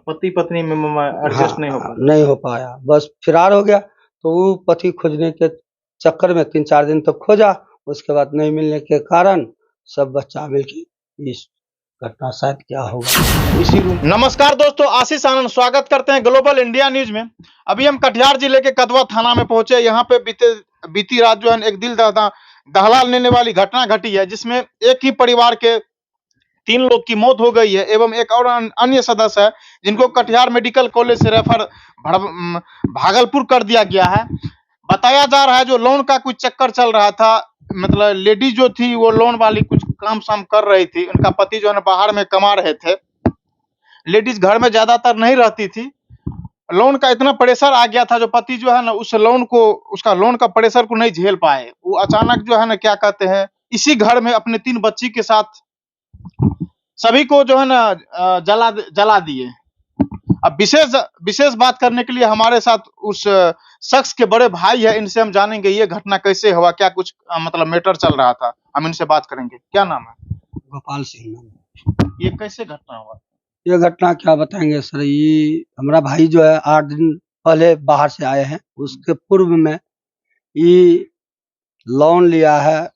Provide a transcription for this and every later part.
पति पत्नी में एडजस्ट नहीं हो पाया। नहीं हो पाया, बस फरार हो गया। तो वो पति खोजने के चक्कर में 3-4 दिन तक खोजा, उसके बाद नहीं मिलने के कारण सब बच्चा मिलके इस घटना शायद क्या होगा इसी रूम। नमस्कार दोस्तों, आशीष आनंद स्वागत करते हैं ग्लोबल इंडिया न्यूज में। अभी हम कटिहार जिले के कदवा थाना में पहुंचे। यहाँ पे बीती रात जो है एक दिल दहला लेने वाली घटना घटी है, जिसमें एक ही परिवार के 3 लोग की मौत हो गई है एवं एक और अन्य सदस्य है जिनको कटिहार मेडिकल कॉलेज से रेफर भागलपुर कर दिया गया है। बताया जा रहा है जो लोन का कुछ चक्कर चल रहा था, मतलब लेडी जो थी वो लोन वाली कुछ काम शाम कर रही थी, उनका पति जो है बाहर में कमा रहे थे। लेडीज घर में ज्यादातर नहीं रहती थी। लोन का इतना प्रेशर आ गया था, जो पति जो है ना उसका लोन का प्रेशर को नहीं झेल पाए। वो अचानक जो है ना क्या कहते हैं, इसी घर में अपने 3 बच्ची के साथ सभी को जो है ना जला दिए। अब विशेष बात करने के लिए हमारे साथ उस शख्स के बड़े भाई है, इनसे हम जानेंगे ये घटना कैसे हुआ, क्या कुछ मतलब मैटर चल रहा था, हम इनसे बात करेंगे। क्या नाम है? गोपाल सिंह नाम। ये कैसे घटना हुआ? ये घटना क्या बताएंगे सर, ये हमारा भाई जो है 8 दिन पहले बाहर से आए हैं। उसके पूर्व में ये लोन लिया है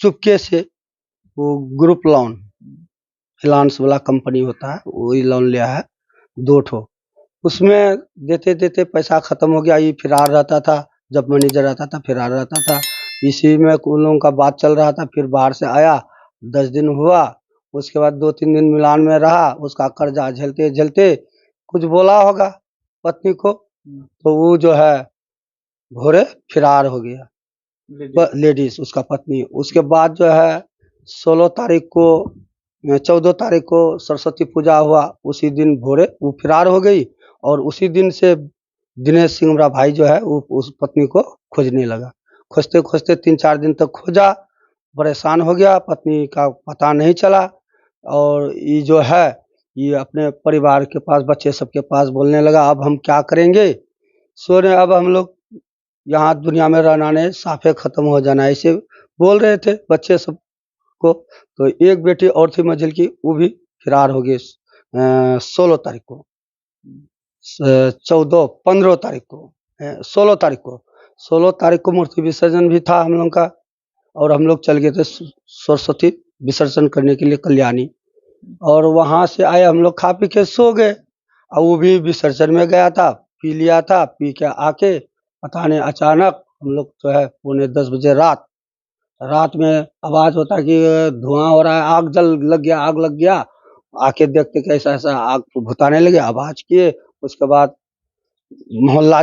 चुपके से, वो ग्रुप लोन फाइनेंस वाला कंपनी होता है, वही लोन लिया है 2 ठो। उसमें देते देते पैसा खत्म हो गया। ये फरार रहता था, जब मैनेजर रहता था फरार रहता था। इसी में उन लोगों का बात चल रहा था। फिर बाहर से आया, 10 दिन हुआ, उसके बाद 2-3 दिन मिलान में रहा। उसका कर्जा झेलते झेलते कुछ बोला होगा पत्नी को, तो वो जो है भोरे फरार हो गया लेडीज उसका पत्नी। उसके बाद जो है 14 तारीख को सरस्वती पूजा हुआ, उसी दिन भोरे वो फरार हो गई। और उसी दिन से दिनेश सिंह हमारा भाई जो है वो उस पत्नी को खोजने लगा। खोजते खोजते 3-4 दिन तक खोजा, परेशान हो गया, पत्नी का पता नहीं चला। और ये जो है ये अपने परिवार के पास, बच्चे सबके पास बोलने लगा, अब हम क्या करेंगे, सोने अब हम लोग यहाँ दुनिया में रहना नहीं, साफे खत्म हो जाना, ऐसे बोल रहे थे बच्चे सब को। तो एक बेटी और थी मंजिल की, वो भी फरार हो गई 16 तारीख को, 15 तारीख को, 16 तारीख को मूर्ति विसर्जन भी था हम लोग का। और हम लोग चल गए थे सरस्वती विसर्जन करने के लिए कल्याणी। और वहां से आए हम लोग, खा पी के सो गए। और वो भी विसर्जन में गया था, पी लिया था। पी के आके पता नहीं अचानक हम लोग जो है 9:45 बजे रात में आवाज होता है कि धुआं हो रहा है, आग लग गया। आके देखते कि ऐसा आग भुताने लगे, आवाज किए। उसके बाद मोहल्ला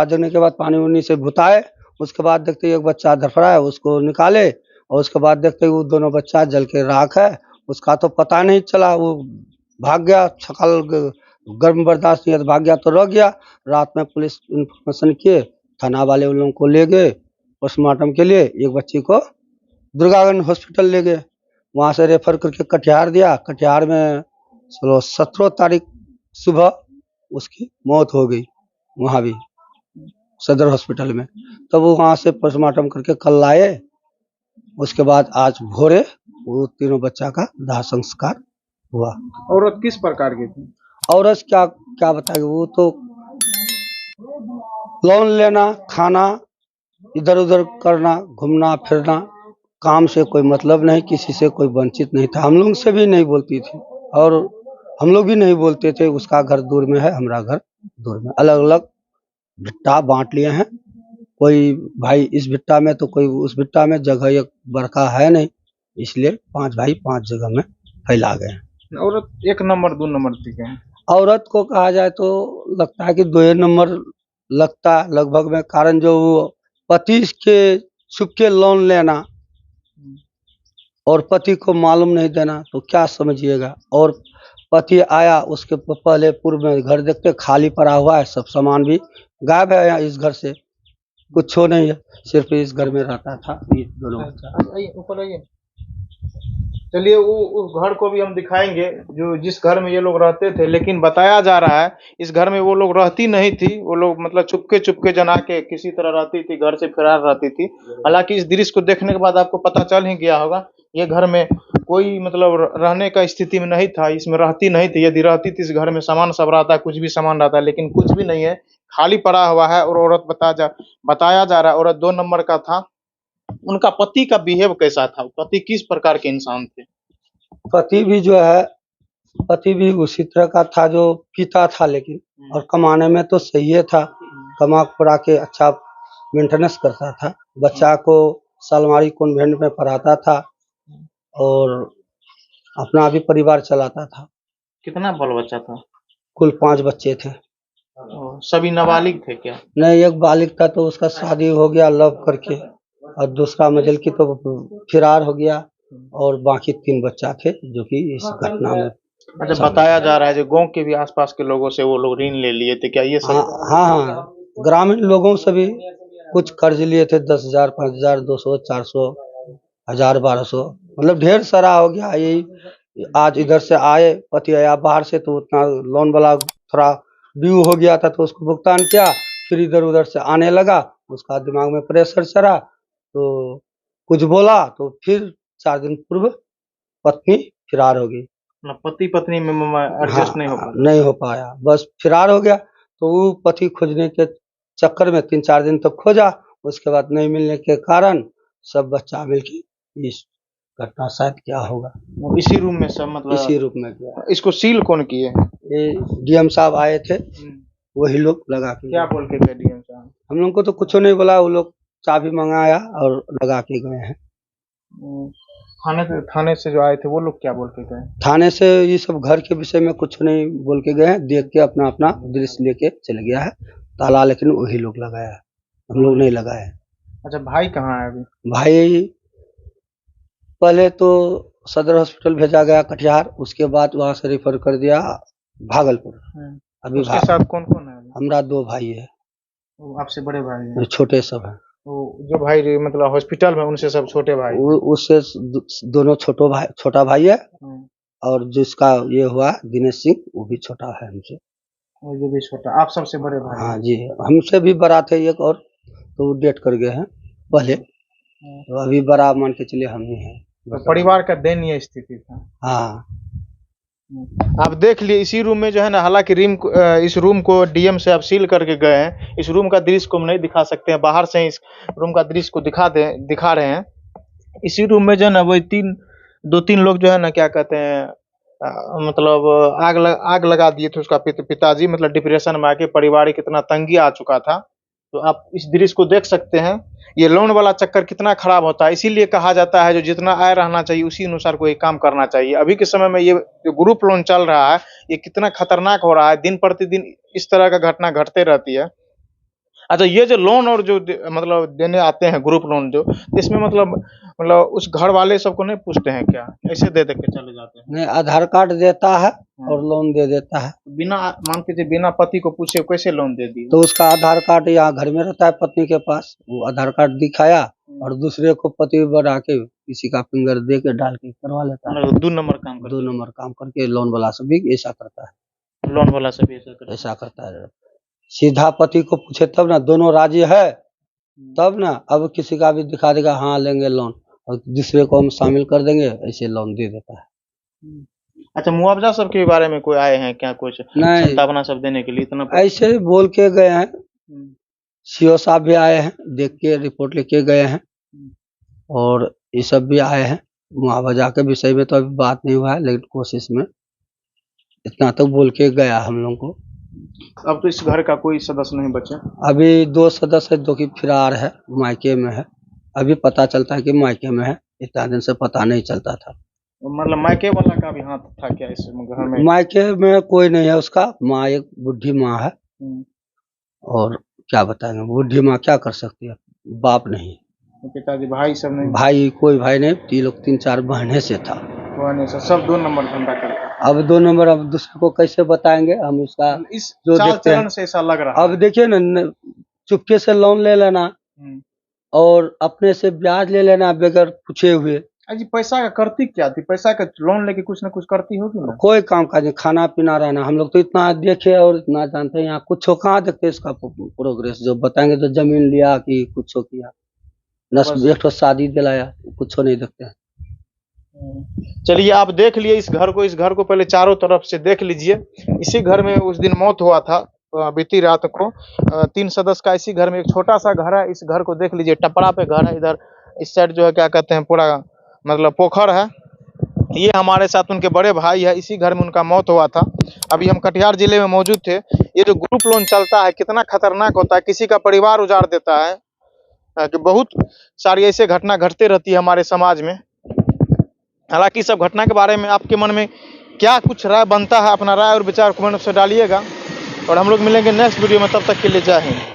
जगने के बाद पानी उनी से भुताए। उसके बाद देखते एक बच्चा धड़फड़ा है, उसको निकाले। और उसके बाद देखते वो दोनों बच्चा जल के राख है। उसका तो पता नहीं चला, वो भाग गया, छकल गर्म बर्दाश्त नहीं, भाग गया तो रह गया। रात में पुलिस इन्फॉर्मेशन किए, थाना वाले उन लोगों को ले गए पोस्टमार्टम के लिए। एक बच्ची को दुर्गागंज हॉस्पिटल ले गए, वहां से रेफर करके कटिहार दिया। कटिहार में 17 तारीख सुबह उसकी मौत हो गई, वहां भी सदर हॉस्पिटल में। तब वो वहां से पोस्टमार्टम करके कल लाए। उसके बाद आज भोरे वो तीनों बच्चा का दाह संस्कार हुआ। औरत किस प्रकार की थी? औरत क्या बताएगी, वो तो लोन लेना, खाना, इधर उधर करना, घूमना फिरना, काम से कोई मतलब नहीं, किसी से कोई वंचित नहीं था। हम लोग से भी नहीं बोलती थी और हम लोग भी नहीं बोलते थे। उसका घर दूर में है, हमारा घर दूर में, अलग अलग भिट्टा बांट लिए हैं। कोई भाई इस भिट्टा में तो कोई उस भिट्टा में, जगह एक बड़का है नहीं, इसलिए 5 भाई 5 जगह में फैला गए हैं। औरत 1 नंबर 2 नंबर थी क्या? औरत को कहा जाए तो लगता है कि 2 नंबर लगता है लगभग में। कारण जो पति के छुपके लोन लेना और पति को मालूम नहीं देना, तो क्या समझिएगा। और पति आया, उसके पहले पूर्व में घर देखते खाली पड़ा हुआ है, सब सामान भी गायब है। यहाँ इस घर से कुछ हो नहीं है, सिर्फ इस घर में रहता था ये दोनों बच्चा। ऊपर आइए। चलिए उस घर को भी हम दिखाएंगे, जो जिस घर में ये लोग रहते थे। लेकिन बताया जा रहा है इस घर में वो लोग रहती नहीं थी। वो लोग मतलब चुपके जना के किसी तरह रहती थी, घर से फरार रहती थी। हालांकि इस दृश्य को देखने के बाद आपको पता चल ही गया होगा, ये घर में कोई मतलब रहने का स्थिति में नहीं था, इसमें रहती नहीं थी। यदि रहती थी इस घर में सामान सब रहता है, कुछ भी सामान रहता है, लेकिन कुछ भी नहीं है, खाली पड़ा हुआ है। और औरत बताया जा रहा है औरत 2 नंबर का था। उनका पति का बिहेव कैसा था? पति किस प्रकार के इंसान थे? पति भी जो है, पति भी उसी तरह का था जो पिता था, लेकिन और कमाने में तो सही है था, कमा खुरा के अच्छा मेंटेनेंस करता था, बच्चा को सालमारी कॉन्वेंट में पढ़ाता था और अपना भी परिवार चलाता था। कितना बाल बच्चा था? कुल 5 बच्चे थे। सभी नाबालिग थे क्या? नहीं, एक बालिग था तो उसका शादी हो गया लव करके, और दूसरा मजल की तो फिरार हो गया, और बाकी 3 बच्चा थे जो कि इस घटना में। अच्छा, बताया जा रहा है जो गांव के भी आसपास के लोगों से वो लोग ऋण ले लिए थे, क्या ये सब? हाँ, ग्रामीण लोगों से भी कुछ कर्ज लिए थे, 10,000, 5,000, 200, 400, 1,000, 1,200, मतलब ढेर सारा हो गया। यही आज इधर से आए, पति आया बाहर से, तो उतना लोन वाला थोड़ा ड्यू हो गया था तो उसको भुगतान किया, फिर इधर उधर से आने लगा, उसका दिमाग में प्रेशर चढ़ा तो कुछ बोला, तो फिर 4 दिन पूर्व पत्नी फिरार हो गई। पति पत्नी में एडजस्ट नहीं हो पाया? नहीं हो पाया, बस फिरार हो गया। तो वो पति खोजने के चक्कर में 3-4 दिन तक खोजा, उसके बाद नहीं मिलने के कारण सब बच्चा मिलके इस घटना शायद क्या होगा, इसी रूम में सब मतलब इसी रूप में गया। इसको सील कौन किए? ये डीएम साहब आए थे, वही लोग लगा के क्या बोल के गए डीएम साहब? हम लोग को तो कुछ नहीं बोला, वो लोग चाबी मंगाया और लगा के गए हैं। थाने से जो आए थे वो लोग क्या बोल के गए? थाने से ये सब घर के विषय में कुछ नहीं बोल के गए हैं, देख के अपना अपना दृश्य लेके चले गया है, ताला लेकिन वही लोग लगाया है, हम लोग नहीं लगाए। अच्छा, भाई कहाँ है अभी? भाई पहले तो सदर हॉस्पिटल भेजा गया कटिहार, उसके बाद वहां से रेफर कर दिया भागलपुर। अभी उसके साथ कौन कौन है? हमरा 2 भाई है। वो आपसे बड़े भाई हैं? छोटे सब हैं। वो जो भाई मतलब हॉस्पिटल में, उनसे सब छोटे भाई? उससे दोनों छोटा भाई है, और जिसका ये हुआ दिनेश सिंह, वो भी छोटा है हमसे। वो जो भी छोटा, आप सबसे बड़े भाई? हाँ जी, हमसे भी बड़ा थे एक, और तो वो डेथ कर गए हैं पहले, तो अभी बड़ा मान के चलिए हम ही हैं। तो परिवार का दयनीय स्थिति था। हाँ, आप देख लिए इसी रूम में जो है ना, हालांकि इस रूम को डीएम से आप सील करके गए हैं। इस रूम का दृश्य को हम नहीं दिखा सकते हैं, बाहर से इस रूम का दृश्य को दिखा रहे हैं। इसी रूम में जो है ना, वही 2-3 लोग जो है ना, क्या कहते हैं, मतलब आग लगा दिए थे उसका पिताजी, मतलब डिप्रेशन में आके पारिवारिक इतना तंगी आ चुका था। तो आप इस दृश्य को देख सकते हैं। ये लोन वाला चक्कर कितना खराब होता है, इसीलिए कहा जाता है जो जितना आय रहना चाहिए उसी अनुसार कोई काम करना चाहिए। अभी के समय में ये जो ग्रुप लोन चल रहा है, ये कितना खतरनाक हो रहा है, दिन प्रतिदिन इस तरह का घटना घटते रहती है। अच्छा, ये जो लोन और जो मतलब देने आते हैं ग्रुप लोन जो, इसमें मतलब उस घर वाले सबको नहीं पूछते हैं क्या? ऐसे दे के चले जाते हैं? नहीं, आधार कार्ड देता है और लोन दे देता है। बिना मान के बिना पति को पूछे कैसे लोन दे दिए? तो उसका आधार कार्ड यहाँ घर में रहता है पत्नी के पास, वो आधार कार्ड दिखाया और दूसरे को पति बना के किसी का फिंगर दे के डाल के करवा लेता है। 2 नंबर काम दो नंबर काम करके लोन वाला से भी ऐसा करता है। लोन वाला से भी ऐसा करता है, सीधा पति को पूछे तब ना, दोनों राजी है तब ना। अब किसी का भी दिखा देगा हाँ लेंगे लोन, और दूसरे को हम शामिल कर देंगे, ऐसे लोन दे देता है। अच्छा, मुआवजा सब के बारे में कोई आए हैं क्या? कुछ नहीं, संतावना सब देने के लिए इतना ऐसे ही बोल के गए हैं। सीओ साहब भी आए हैं, देख के रिपोर्ट लेके गए हैं, और ये सब भी आए हैं। मुआवजा के विषय में तो अभी बात नहीं हुआ है, लेकिन कोशिश में इतना तो बोल के गया हम लोग को। अब तो इस घर का कोई सदस्य नहीं बचा? अभी 2 सदस्य है, 2 की फिरार है, मायके में है। अभी पता चलता है कि मायके में है, इतना दिन से पता नहीं चलता था। मतलब मायके वाला का भी हाथ था क्या इस घर में? मायके में कोई नहीं है, उसका माँ एक बुढ़ी माँ है, और क्या बताएंगे, बुढ़ी माँ क्या कर सकती है, बाप नहीं, पिताजी भाई सब नहीं? भाई कोई भाई नहीं, 3-4 बहने से था। सब 2 नंबर धंधा करता। अब 2 नंबर, अब दूसरे को कैसे बताएंगे हम, इसका इस जो चाल देखते हैं चलन से ऐसा लग रहा है। अब देखिए ना, चुपके से लोन ले लेना और अपने से ब्याज ले लेना बगैर पूछे हुए। अजी, पैसा का करती क्या थी? पैसा का लोन लेके कुछ ना कुछ करती होगी ना? कोई काम काज नहीं, खाना पीना रहना। हम लोग तो इतना देखे और इतना जानते हैं, यहाँ कुछ कहाँ देखते इसका प्रोग्रेस। जो बताएंगे तो जमीन लिया कि कुछ किया, एक तो शादी दिलाया, कुछ नहीं देखते हैं। चलिए आप देख लिए इस घर को पहले चारों तरफ से देख लीजिए। इसी घर में उस दिन मौत हुआ था बीती रात को। 3 सदस्य का इसी घर में एक छोटा सा घर है। इस घर को देख लीजिए, टपरा पे घर है। इधर इस साइड जो है क्या कहते हैं पूरा मतलब पोखर है। ये हमारे साथ उनके बड़े भाई है, इसी घर में उनका मौत हुआ था। अभी हम कटिहार जिले में मौजूद थे। ये जो ग्रुप लोन चलता है कितना खतरनाक होता है, किसी का परिवार उजाड़ देता है। कि बहुत सारी ऐसे घटना घटते रहती है हमारे समाज में। हालांकि इस सब घटना के बारे में आपके मन में क्या कुछ राय बनता है, अपना राय और विचार कमेंट से डालिएगा। और हम लोग मिलेंगे नेक्स्ट वीडियो में, तब तक के लिए जय हिंद।